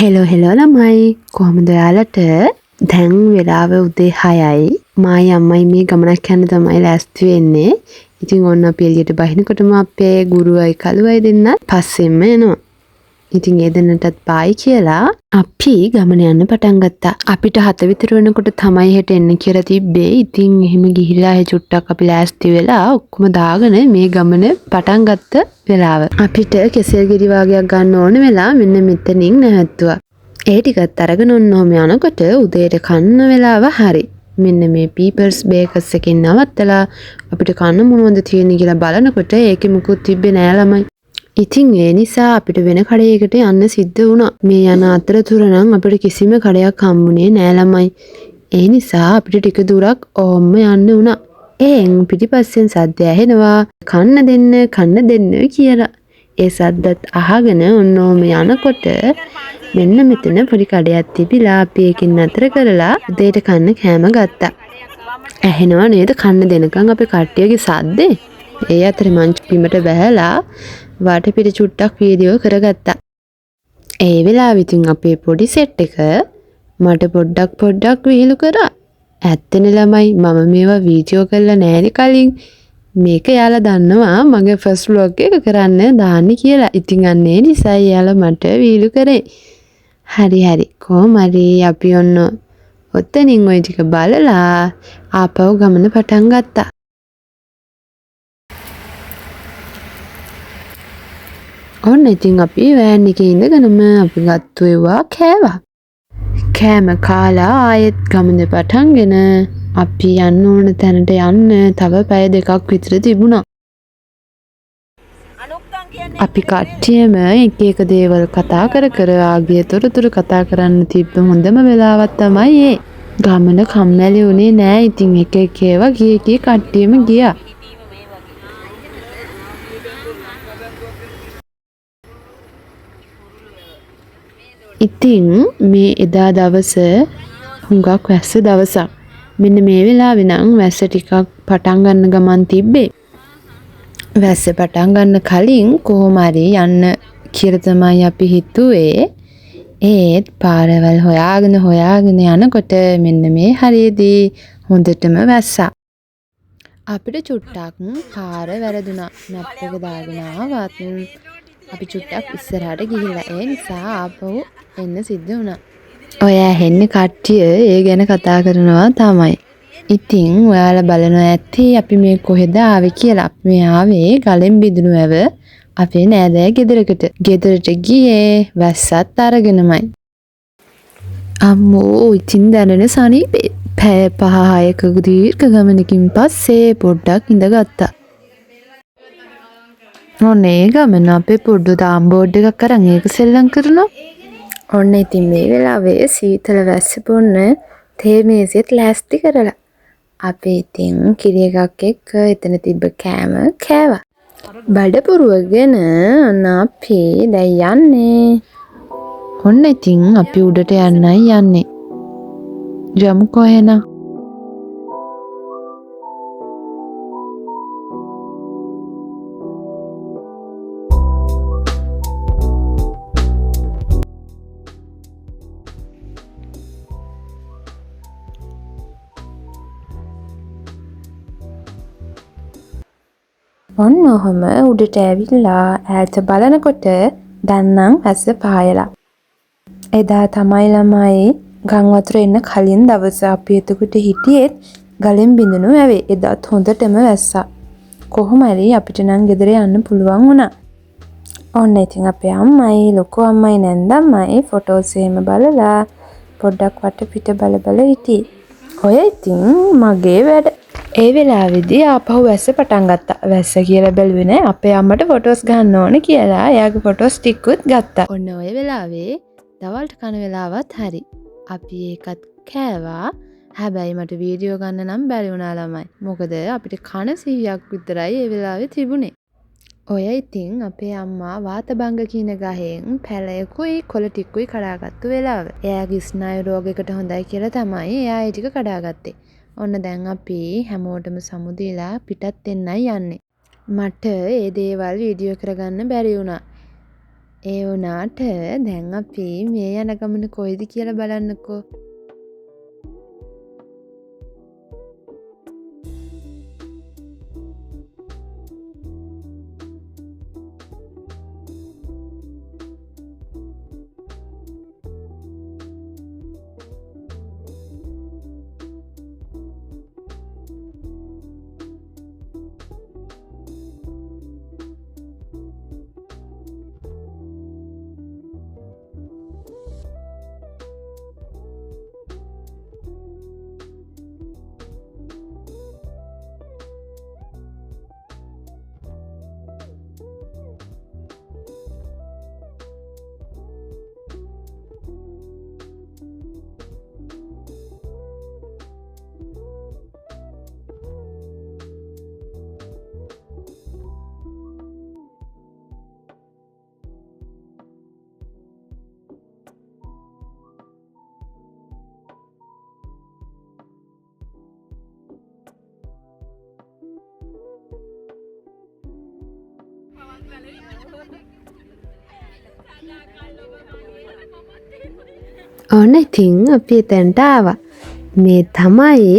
Hello ළමයි කොහොමද ඔයාලට දැන් වෙලාව උදේ 6යි මායි අම්මයි මේ ගමනක් යන්න තමයි ලෑස්ති වෙන්නේ. ඉතින් ඔන්න අපි එළියට බහිනකොටම අපේ ගුරුවයි කළුවයි දෙන්නත් පස්සෙන්ම එනවා. ඉතින් ඒ දෙන්නටත් බයි කියලා අපි ගමන යන්න පටන් ගත්තා. අපිට 7 විතර වෙනකොට තමයි හෙට එන්න කියලා තිබ්බේ. ඉතින් එහෙම ගිහිල්ලා චුට්ටක් අපි ලෑස්ති වෙලා ඔක්කොම දාගෙන මේ ගමන පටන් ගත්ත වෙලාව. අපිට කෙසෙල් ගෙඩි වගේක් ගන්න ඕන වෙලා මෙන්න මෙතනින් නැහැත්තුවා. ඒ ටිකත් අරගෙන ඔන්නෝම යනකොට උදේට කන්න වෙලාව හරි. මෙන්න මේ පීපල්ස් බේකර්ස් එකෙන් නවත්තලා අපිට කන්න මොනවද තියෙන්නේ කියලා බලනකොට ඒකේ මුකුත් තිබ්බේ නෑ ළමයි. ඉතින් ඒ නිසා අපිට වෙන කඩයකට යන්න සිද්ධ වුණා. මේ යන අතරතුර නම් අපිට කිසිම කඩයක් හම්බුනේ නෑ ළමයි. ඒ නිසා අපිට ටික දුරක් ඕම්ම යන්න වුණා. එන් පිටිපස්සෙන් සද්ද ඇහෙනවා. කන්න දෙන්න කියලා. ඒ සද්දත් අහගෙන ඔන්නෝම යනකොට මෙන්න මෙතන පොඩි කඩයක් තිබිලා අපි ඒකෙන් නතර කරලා උදේට කන්න කෑම ගත්තා. ඇහෙනව නේද කන්න දෙනකන් අපේ කට්ටියගේ සද්දේ? ඒ අතරේ මං බිමට බැහැලා වටපිට චුට්ටක් වීඩියෝ කරගත්තා. ඒ වෙලාවෙ ඉතින් අපේ පොඩි සෙට් එක මට පොඩ්ඩක් විහිළු කරා. ඇත්තනේ ළමයි මම මේවා වීඩියෝ කරලා නෑනේ කලින්. මේක යාලා දන්නවා මගේ ෆස්ට් ව්ලොග් එක කරන්න දාන්න කියලා. ඉතින් අන්න ඒ නිසා යාලා මට විහිළු කරේ. හරි කොහොම හරි අපි ඔන්න ඔතනින් ওই ටික බලලා ආපහු ගමන පටන් ගත්තා. ඔන්න ඉතින් අපි වෑන් එකේ ඉඳගෙනම අපි ගත්තු ඒවා කෑවා. කෑම කාලා ආයෙත් ගමන පටන්ගෙන අපි යන්න ඕන තැනට යන්න තව පැය 2ක් විතර තිබුණා. අපි කට්ටියම එක දේවල් කතා කර ආගිය තොරතුරු කතා කරන්න තිබ්බ හොඳම වෙලාවක් තමයි ඒ. ගමන කම්මැලි වුණේ නෑ. ඉතින් එක ඒවා කී කට්ටියම ගියා. ඉතින් මේ එදා දවස හුඟක් වැස්ස දවසක්. මෙන්න මේ වෙලාවේ නම් වැස්ස ටිකක් පටන් ගන්න ගමන් තිබ්බේ. වැස්ස පටන් ගන්න කලින් කොහොම හරි යන්න කියලා තමයි අපි හිතුවේ. ඒත් පාරවල් හොයාගෙන යනකොට මෙන්න මේ හරියේදී හොඳටම වැස්සා. අපිට චුට්ටක් පාර වැරදුනා. මැප් එක දාගෙන ආවත් අපි චුට්ටක් ඉස්සරහට ගිහිල්ලා ඒ නිසා ආපහු එන්න සිද්ධ වුණා. ඔය ඇහෙන්නේ කට්ටිය ඒ ගැන කතා කරනවා තමයි. ඉතින් ඔයාලා බලනවා ඇති අපි මේ කොහෙද ආවේ කියලා. අපි මේ ආවේ ගලෙන් බිඳුණු ඇව අපේ නෑදෑ ගෙදරකට. ගෙදරට ගියේ වැස්සත් අරගෙනමයි. අම්මෝ ඉතින් දැනෙන සනීපේ පැය 5-6ක දීර්ඝ ගමනකින් පස්සේ පොඩ්ඩක් ඉඳගත්තා. ඔන්න ඒ ගමන අපේ පොඩ්ඩු දාම් බෝඩ් එකක් අරන් ඒක සෙල්ලම් කරනවා. ඔන්න ඉතින් මේ වෙලාවේ සීතල වැස්ස බොන්න තේ මේසෙත් ලෑස්ති කරලා අපි ඉතින් කිරි එකක් එක්ක එතන තිබ්බ කෑම කෑවා. බඩ පුරවගෙන ඔන්න අපි දැන් යන්නේ. ඔන්න ඉතින් අපි උඩට යන්නයි යන්නේ. යමුකෝ එහෙනම්. ඔන්න ඔහම උඩට ඇවිල්ලා ඈත බලනකොට දැන් නම් වැස්ස පායලා. එදා තමයි ළමයි ගම් වතුර එන්න කලින් දවස අපි එතකොට හිටියෙත් ගලෙන් බිඳුණු ඇවේ. එදාත් හොඳටම වැස්සා. කොහොම හරි අපිට නම් ගෙදර යන්න පුළුවන් වුණා. ඔන්න ඉතින් අපේ අම්මයි ලොකු අම්මයි නැන්දම්මයි ෆොටෝස් එහෙම බලලා පොඩ්ඩක් වටපිට බල හිටියේ. ඔය ඉතින් මගේ වැඩ. ඒ වෙලාවේදී ආපහු වැස්ස පටන් ගත්තා. වැස්ස කියලා බැලුවේ නෑ. අපේ අම්මට ෆොටෝස් ගන්න ඕන කියලා එයාගේ ෆොටෝස් ටිකකුත් ගත්තා. ඔන්න ඔය වෙලාවේ දවල්ට කන වෙලාවත් හරි. අපි ඒකත් කෑවා. හැබැයි මට වීඩියෝ ගන්න නම් බැරි වුණා ළමයි. මොකද අපිට කන 100ක් විතරයි ඒ වෙලාවේ තිබුණේ. ඔය ඉතින් අපේ අම්මා වාතභංග කියන ගහෙන් පැලයකුයි කොළ ටිකකුයි කඩාගත්තු වෙලාව. එයාගේ ස්නායු රෝගයකට හොඳයි කියලා තමයි එයා ඒ ටික කඩාගත්තේ. ඔන්න දැන් අපි හැමෝටම සමුදේලා පිටත් වෙන්නයි යන්නේ. මට ඒ දේවල් වීඩියෝ කරගන්න බැරි වුණා. ඒ වුණාට දැන් අපි මේ යන ගමන කොයිද කියලා බලන්නකෝ. ඔන්න ඉතින් අපි එතනට ආවා. මේ තමයි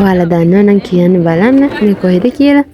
ඔයාලා දන්නවනම් කියන්න බලන්න මේ කොහෙද කියලා.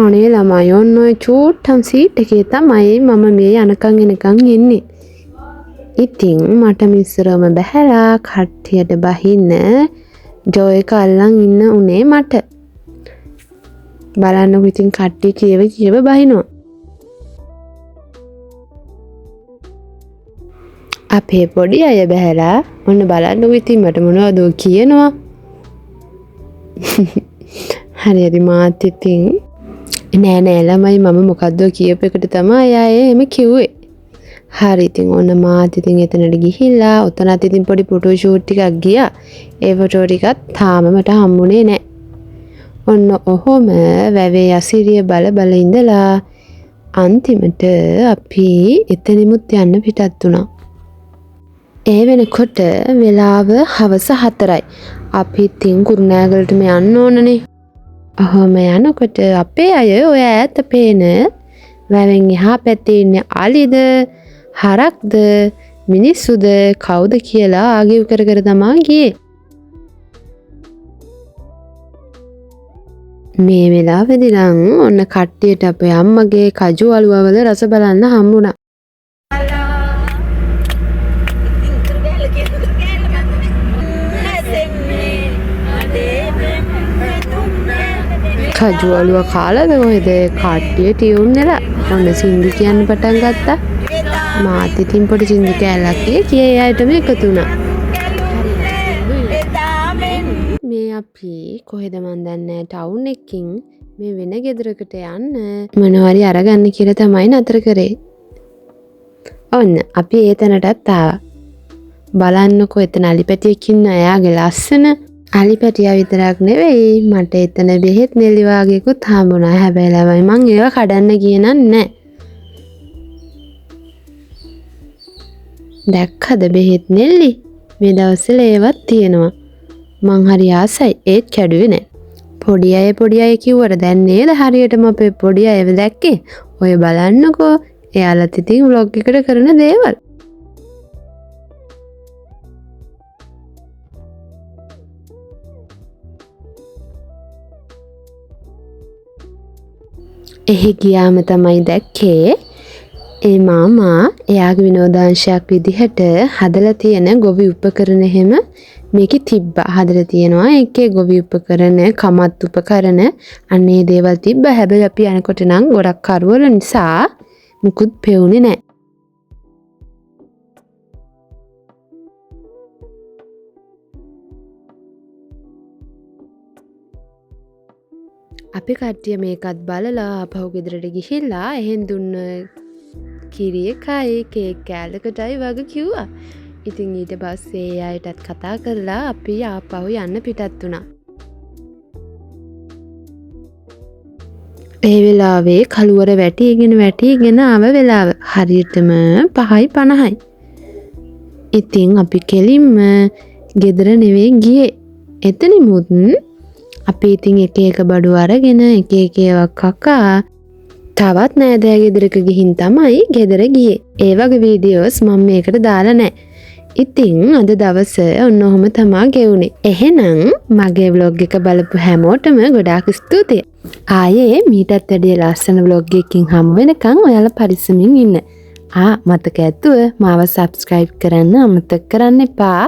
අනේ ළමයි ඔන්න ඔය චූට්ටම් සීට් එකේ තමයි මම මේ යනකම් එනකම් ඉන්නේ. ඉතින් මට මිස්සරම බහැලා කට්ටියට බහින්න ජෝයි එක අල්ලන් ඉන්න උනේ මට. බලන්නකො ඉතින් කට්ටිය කියව බහිනවා. අපේ පොඩි අය බහැලා ඔන්න බලන්නකො ඉතින් මට මොනවද කියනවා. හරි මාත් ඉතින් නෑ ළමයි මම මොකද්ද කියපු එකට තමයි අය එහෙම කිව්වේ. හරි ඉතින් ඔන්න මාත් ඉතින් එතනට ගිහිල්ලා උතනත් ඉතින් පොඩි ෆොටෝ ෂූට් ටිකක් ගියා. ඒ ෆොටෝ ටිකත් තාම මට හම්බුනේ නෑ. ඔන්න ඔහොම වැවේ අසිරිය බල ඉඳලා අන්තිමට අපි එතනිමුත් යන්න පිටත් වුණා. ඒ වෙනකොට වෙලාව හවස 4යි. අපි ඉතින් කුරුණෑගලටම යන්න ඕනනේ. ඔහොම යනකොට අපේ අය ඔය ඈත පේන වැවෙන් එහා පැත්තේ ඉන්නේ අලිද හරක්ද මිනිස්සුද කවුද කියලා ආගිව් කර තමා ගියේ. මේ වෙලාවේදී නම් ඔන්න කට්ටියට අපේ අම්මගේ කජු අලුවවල රස බලන්න හම්බුණා. කජු අලුව කාලාද කොහෙද කට්ටිය ටියුන් වෙලා ඔන්න සින්දු කියන්න පටන් ගත්තා. මාත් ඉතින් පොඩි සින්දු කෑල්ලක් කියේ අයටම එකතු වුණා. මේ අපි කොහෙද මන් දන්නේ ටවුන් එකකින් මේ වෙන ගෙදරකට යන්න මොනවාරි අරගන්න කියලා තමයි නතර කරේ. ඔන්න අපි ඒ තැනටත් ආවා. බලන්නකෝ එතන අලිපැටියෙක් ඉන්න එයාගේ ලස්සන අලිපැටියා විතරක් නෙවෙයි මට එතන බෙහෙත් නෙලි වාගේකුත් හම්බුණා. හැබැයි ළමයි මං ඒවා කඩන්න ගියේ නෑ. දැක්කද බෙහෙත් නෙල්ලි? මේ දවස්වල ඒවත් තියෙනවා. මං හරි ආසයි ඒත් කැඩුවේ නෑ. පොඩි අය කිව්වට දැන් නේද හරියටම අපේ පොඩි අයව දැක්කේ. ඔය බලන්නකෝ එයාලත් ඉතින් vlog එකට කරන දේවල්. එහි ගියාම තමයි දැක්කේ ඒ මාමා එයාගේ විනෝදාංශයක් විදිහට හදලා තියෙන ගොවි උපකරණ හැම මේකේ තිබ්බා. හදලා තියෙනවා ඒකේ ගොවි උපකරණ කමත් උපකරණ අන්නේ දේවල් තිබ්බා. හැබැයි අපි යනකොට නම් ගොඩක් කරවල නිසා මුකුත් පෙවුනේ නැහැ. අපි කට්ටිය මේකත් බලලා ආපහු ගෙදරට ගිහිල්ලා එහෙන් දුන්න කිරි එකයි කේක් කෑල්ලකටයි වගේ කිව්වා. ඉතින් ඊට පස්සේ ඒ අයටත් කතා කරලා අපි ආපහු යන්න පිටත් වුණා. ඒ වෙලාවේ කළුවර වැටිගෙන ආව වෙලාව හරියටම 5:50යි. ඉතින් අපි කෙලින්ම ගෙදර නෙවෙයි ගියේ. එතනිමුත් අපි ඉතින් එක බඩු අරගෙන එක ඒවා කකා තවත් නෑදෑ ගෙදරක ගිහින් තමයි ගෙදර ගියේ. ඒ වගේ වීඩියෝස් මම මේකට දාලා නෑ. ඉතින් අද දවසේ ඔන්න ඔහොම තමා ගෙවුනේ. එහෙනම් මගේ vlog එක බලපු හැමෝටම ගොඩාක් ස්තුතියි. ආයේ මීටත් වැඩිය ලස්සන vlog එකකින් හමු වෙනකන් ඔයාලා පරිස්සමින් ඉන්න. මතක ඇතුව මාව subscribe කරන්න අමතක කරන්න එපා.